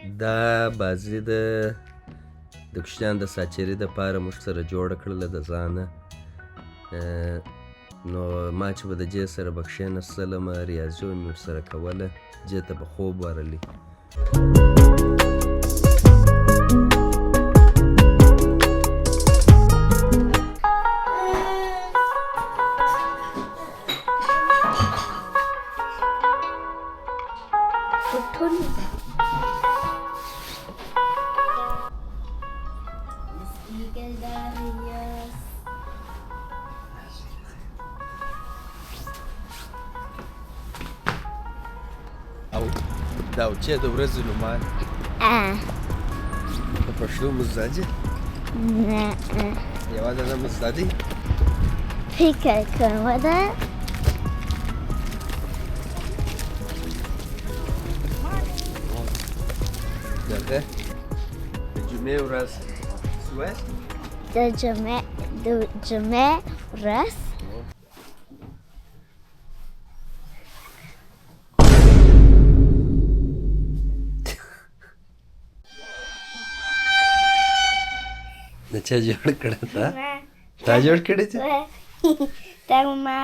دا بازي د کوچنیانو د ساچري دپاره موږ سره جوړه کړله د ځانه. نو ما چې به د جې سره به کښېنستلمه ریاضي به مې ورسره کوله، جې ته به خوب ورلی. او دا اوچې د ورځې نومان په پښتو مو زده دي؟ نه یوازې نه مو زده دي؟ فکر کوم ده. دغه د جمعې ورځ سوه؟ د جمعې ورځ د چا جوړ کړه تا؟ تا جوړ کړی دی؟ دا ما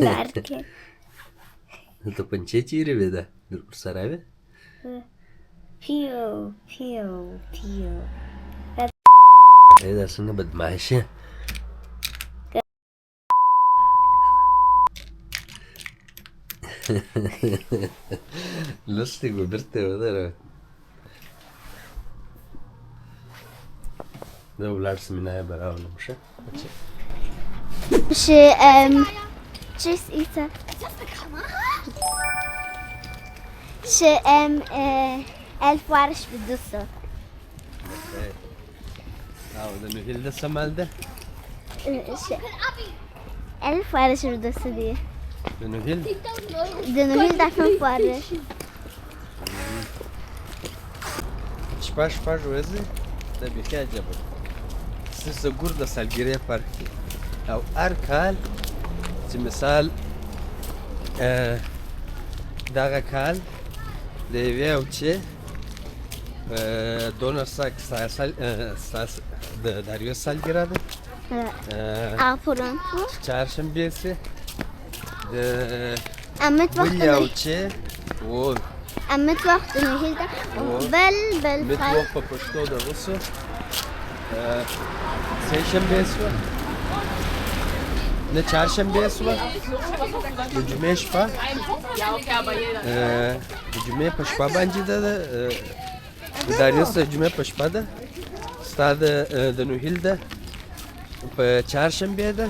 لار کې ته پنچې چیرې وې ده؟ ورسره وې؟ پیو پیو پیو ای دا څنګه بدمعشه lustig och berätta vad det är. Det var lärt sig mina bara av dem så. Tschüss Isa. ألف ورش بالدسة. ده نهيل ده السمال ده. ألف ورش بالدسة دي. ده نهيل ده فين ورش. شپاش ورزي ده بيخي عجبه. سيسا قرده سالگيرية فرقي. أو أركال چې مثال دغه کال د یوې اوچې دونرسک د داریوس سالګرا ده چهارشنبې سي د بلې اوچې امت وقت نهیل ده بل مت وقت په پښتو دغه سو سه شنبې سوه نه چهارشنبې سوه د جمعې شپه د جمعې په شپه باندې ده د داریوس د جمعې په شپه ده ستا د نوهیل ده په چهارشنبې ده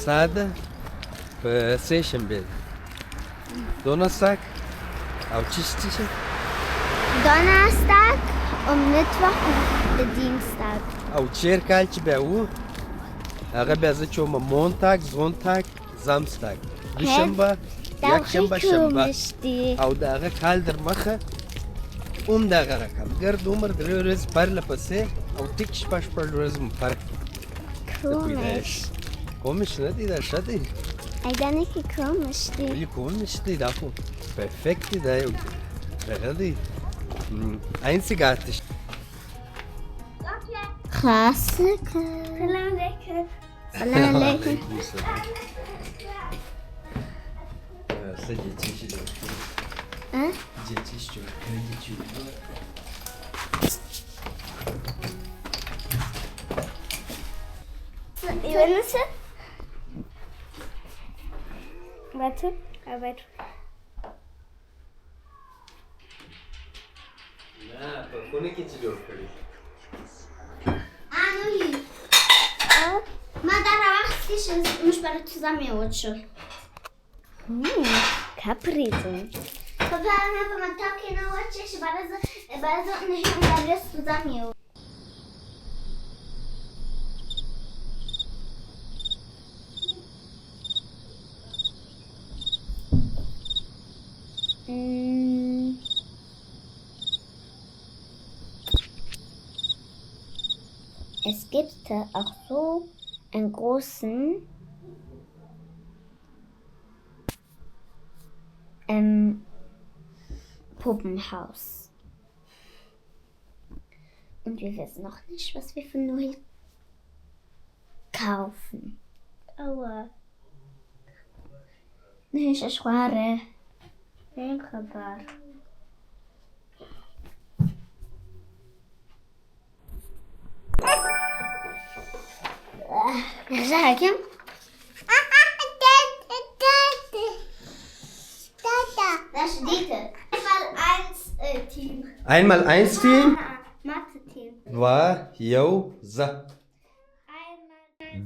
ستا ده په سه شنبې ده Donnerstag او چی Donnerstag und Mittwoch und Dienstag او چیر کال چې بیا و هغه بیا زه چې ومه مونتاګ زونتاګ زامستاګ دوشنبه یکشنبه شنبه او د هغه کال در مخه هم دغه رقم ګرد عمر درې ورځې پرله پسې او ټیک شپږ ورځې مو فرق komisch نه دی دا ښه دی Eigentlich komisch die. ولې komisch دی دا خو perfekt دی دا یو دغه دی einzigartig Klassiker. Salam alaikum. Salam alaikum. Sen geçişi de. Ha? Geçiş çok. Geçiyor. Nasıl? Warte, Arbeit. Na, konu geçiliyor kali. ما داره وقتش مش برای تو زمین شد کپریزم خب انا به من تاکی نوچش برای نشون درست تو زمین Es gibt auch so einen großen Puppenhaus. Und wir wissen noch nicht, was wir für Noel kaufen. Aua. Nicht اشواره. این خبر. زاكم. Das ist Dieter. Einmal 1 Team. Einmal 1 Team. Mathe-Team. Два, یو، زه.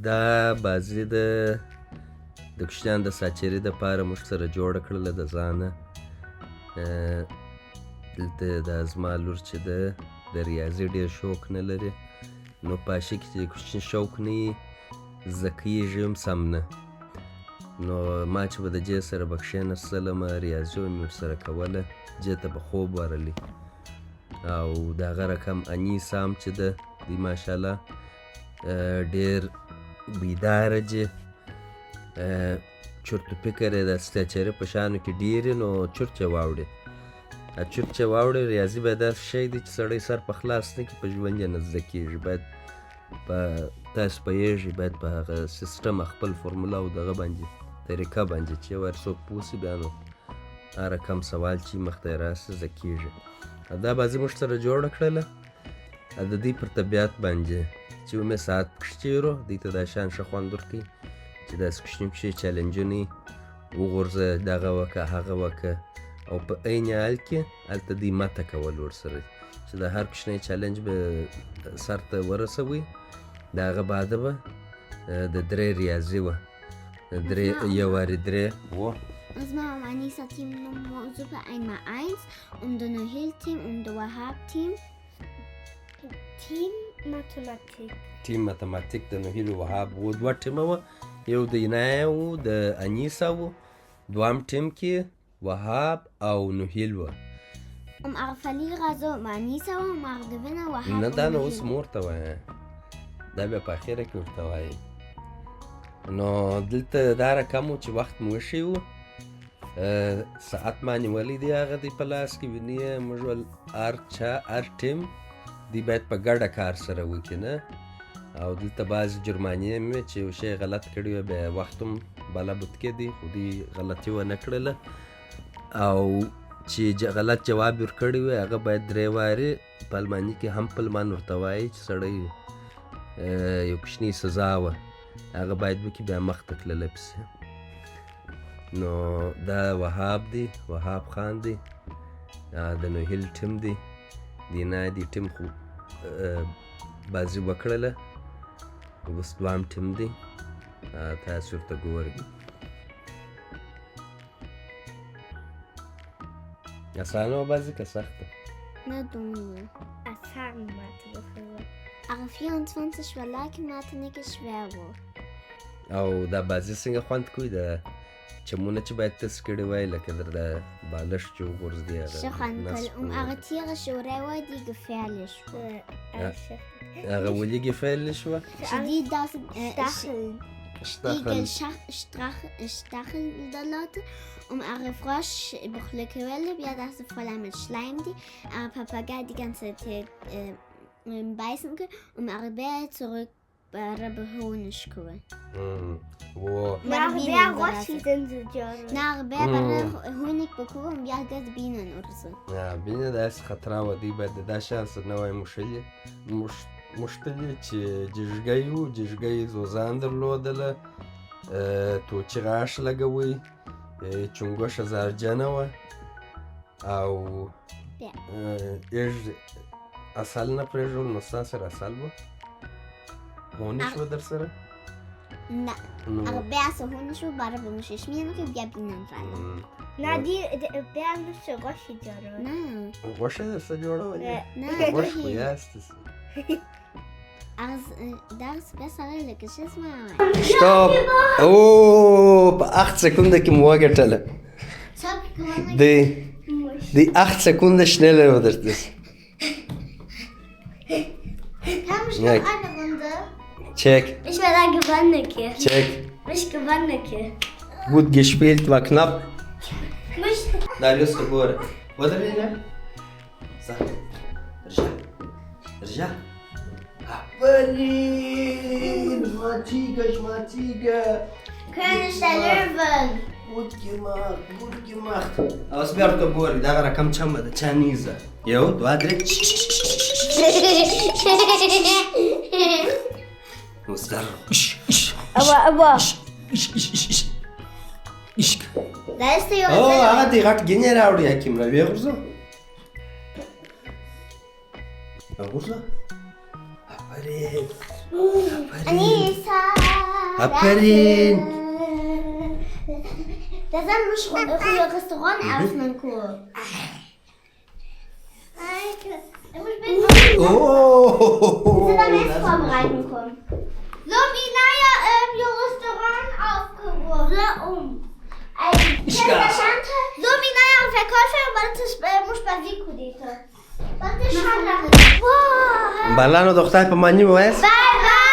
دا بازی د کوچنیان د ساچري دپاره موږ سره جوړه کړله د ځانه. دلته دا زما لور چې ده د ریاضي ډېر شوق نه لري، نو په هغه کې چې د کوچني شوق نه وي زده کېږي هم سم نه. نو ما چې به د جې سره به کښېنستلمه ریاضي به مې ورسره کوله، جې ته به خوب ورلی. او د هغه رقم انیسه هم چې ده دی ماشاءالله ډېر بیداره جې. چرت و فکر یې د سټیچري په شیانو کې ډېر وي، نو چرت یې واوړي. چرت چې واوړي ریاضي به داسې شی دی چې سړی سر په خلاص نه کړي، په ژوند یې نه زده کېږي. باید په تاسو پوهېږئ باید په هغه سیسټم خپل فورموله او دغه باندې طریقه باندې چې یو هر څوک پوه شي، بیا نو هر رقم سوال چې مخته یې راسي زده کېږي. دا بازي موږ سره جوړه کړله د دوی پر طبیعت باندې چې ومې ساعت پکښې تېرو، دوی ته دا شیان ښه خوند ورکوي چې داسې کوچني کوچني چیلنجونه یې وغورځه، دغه وکړه هغه وکړه، او په عین حال کې هلته دوی ماته کول ورسره چې د هر کوچنی چلنج به سر ته ورسوي. د هغه بعده به د 3 ریاضي وه، 3 یو وارې 3 وه. Das machen wir Anissa Team Nummer Super 1x1 und der Noel Team und der Wahab Team. Team Mathematik. ټیم ماتماتیک د نوهیل وهاب و، 2 ټیمه وه، یو د عنایه و د انیسا و، دوام ټیم کې وهاب او نوهیل وه. Eure Verlierer so Anissa und eure Gewinner Wahab. نه دا نو اوس مور ته وایه، دا بیا په اخره کې ورته وایي. نو دلته دا رقم و چې وخت مو وشی و، ساعت ما نیولی دی هغه دی په لاس کې، ویني یې موږ ول هر ټیم دی باید په ګډه کار سره وکړي نه. او دلته بعضې جرمانې هم وې چې یو شی غلط کړی وی، بیا وخت هم بلبود کېدی، خو دوی غلطي ونه کړله. او چې غلط جواب یې ورکړی وی هغه باید 3 وارې په الماني کې هم پلمان ورته وایي چې سړی یو کوچني سزا وه هغه باید وکړي، بیا مخته تللی پسې. نو دا وهاب دی، وهاب خان دی، د نوهیل ټیم دی، د عنایه ټیم خو بازي وکړله، اوس دوام ټیم دی، تاسو ورته ګورئ. اسانه وه بازي که سخته؟ نه دومره. اسان ماته وخوره. هغه 24 war like ماته نکه schwer و. او دا بازي څنګه خوند کوي؟ د چمونه چې باید تس کړي وای لکه در د بالښت چې وغورځي هغه ښه خوند کوي. هغه tierische Orewa, die gefährlich war. هغه ولې gefährlich وه؟ Die das Stacheln der Leute ihre Frosch beglückwelle, ja das voll mit Schleim die ihre Papagei die ganze Zeit beißen ihre Bär zurück bei Behonischkuhl. Naar Rossi sind sie John. Naar Bär bei Honig bekommen ja das Bienen oder so. Ja, Bienen داسې خطره وه، دوی باید د دا شیان سره نه وای موښتلي چې جیږګۍ و، جیږګۍ زوزان درلودله، توچي غاښ لګوئ، چونګوښه زهرجنه وه، او ایږ اصل نه پرېږدول. نو ستا سره اصل وه؟ هونی شوه در سره؟ نه، هغه Bär so Honig و برای بموشه شمیرن که بیا Bienen fallen. Na, die Bären müsste Rossi John. نه غوښه درته جوړولې؟ نه غوښ خو یاستس. Das ist besser Geschiss mal. Stopp! Oh, په 8 سکونده کې مو وګټله. Die 8 Sekunden schneller oder das? Kann ich Ja. noch eine Runde? Check, Ich werde ein Gewanneke. check. Ich Gewanneke. Gut gespielt, war knapp. Mich داريوس كبورة ودري هنا صح رجع عبالين شماتيكا König der Löwen. gut gemacht أصبر كبورة ده غير كم تشمة ده تشانيزة يهود وادري مصدر Aber. إيش Da ist die عادي غاك جنيه راودي هكيم لا بيغرزو أغرزو أبرين Anissa. أبرين Da sind wir schon früher Restaurant öffnen können. أوه Wir dann jetzt vorbereiten können. So wie naja, ihr Restaurant aufgerufen. So wie naja, Verkäufer, aber das muss bei Vico dito. Was ist schon? Wow. Ballano doch type of menu, Bye bye.